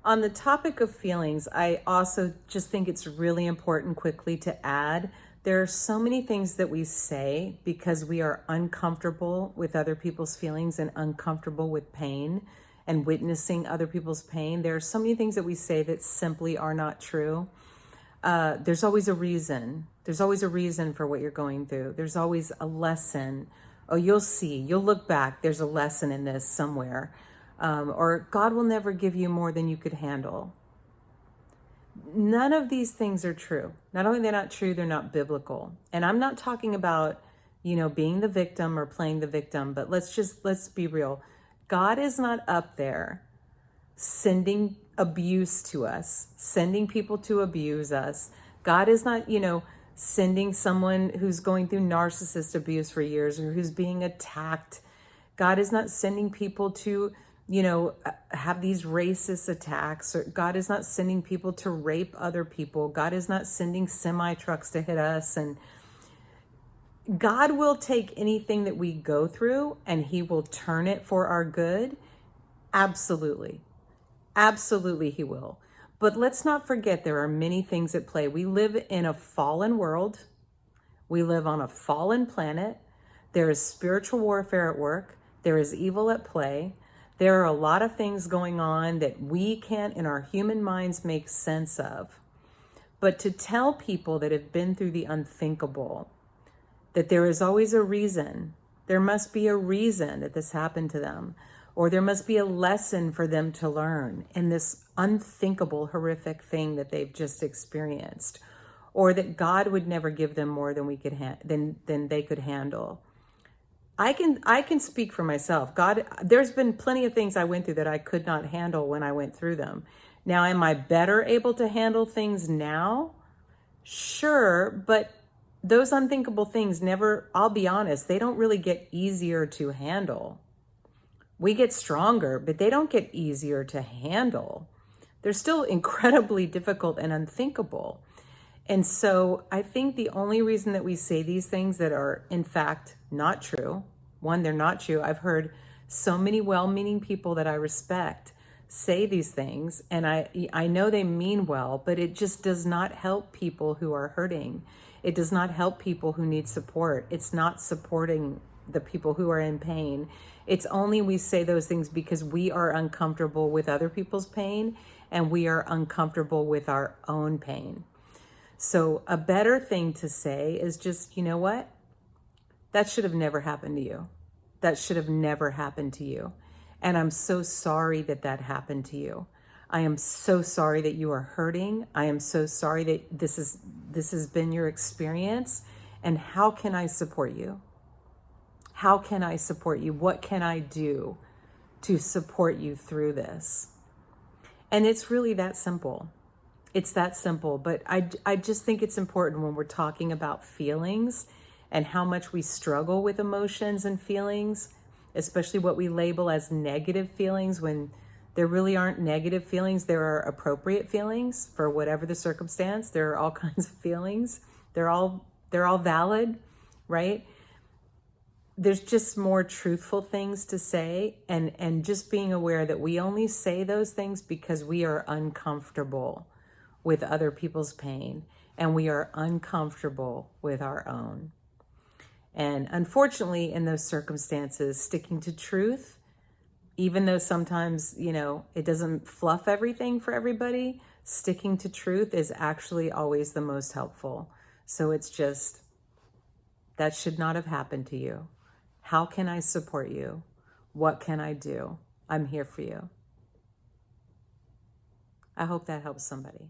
On the topic of feelings, I also just think it's really important quickly to add there are so many things that we say because we are uncomfortable with other people's feelings and uncomfortable with pain and witnessing other people's pain. There are so many things that we say that simply are not true. There's always a reason. There's always a reason for what you're going through. There's always a lesson. Oh, you'll see. You'll look back. There's a lesson in this somewhere. Or God will never give you more than you could handle. None of these things are true. Not only they're not true, they're not biblical. And I'm not talking about, being the victim or playing the victim, but let's be real. God is not up there sending abuse to us, sending people to abuse us. God is not, sending someone who's going through narcissist abuse for years or who's being attacked. God is not sending people to, have these racist attacks. Or God is not sending people to rape other people. God is not sending semi trucks to hit us. And God will take anything that we go through and he will turn it for our good. Absolutely. Absolutely, he will. But let's not forget there are many things at play. We live in a fallen world. We live on a fallen planet. There is spiritual warfare at work. There is evil at play. There are a lot of things going on that we can't, in our human minds, make sense of. But to tell people that have been through the unthinkable that there is always a reason, there must be a reason that this happened to them, or there must be a lesson for them to learn in this unthinkable, horrific thing that they've just experienced, or that God would never give them more than than they could handle. I can speak for myself. God, there's been plenty of things I went through that I could not handle when I went through them. Now, am I better able to handle things now? Sure, but those unthinkable things never, I'll be honest, they don't really get easier to handle. We get stronger, but they don't get easier to handle. They're still incredibly difficult and unthinkable. And so I think the only reason that we say these things that are in fact not true, one, they're not true. I've heard so many well-meaning people that I respect say these things, and I know they mean well, but it just does not help people who are hurting. It does not help people who need support. It's not supporting the people who are in pain. It's only we say those things because we are uncomfortable with other people's pain and we are uncomfortable with our own pain. So a better thing to say is just, you know what? That should have never happened to you. That should have never happened to you. And I'm so sorry that that happened to you. I am so sorry that you are hurting. I am so sorry that this has been your experience. And how can I support you? How can I support you? What can I do to support you through this? And it's really that simple. It's that simple. But I just think it's important when we're talking about feelings and how much we struggle with emotions and feelings, especially what we label as negative feelings, when there really aren't negative feelings. There are appropriate feelings for whatever the circumstance. There are all kinds of feelings. They're all valid, right? There's just more truthful things to say, and just being aware that we only say those things because we are uncomfortable with other people's pain and we are uncomfortable with our own. And unfortunately, in those circumstances, sticking to truth, even though sometimes, it doesn't fluff everything for everybody, sticking to truth is actually always the most helpful. So it's just, that should not have happened to you. How can I support you? What can I do? I'm here for you. I hope that helps somebody.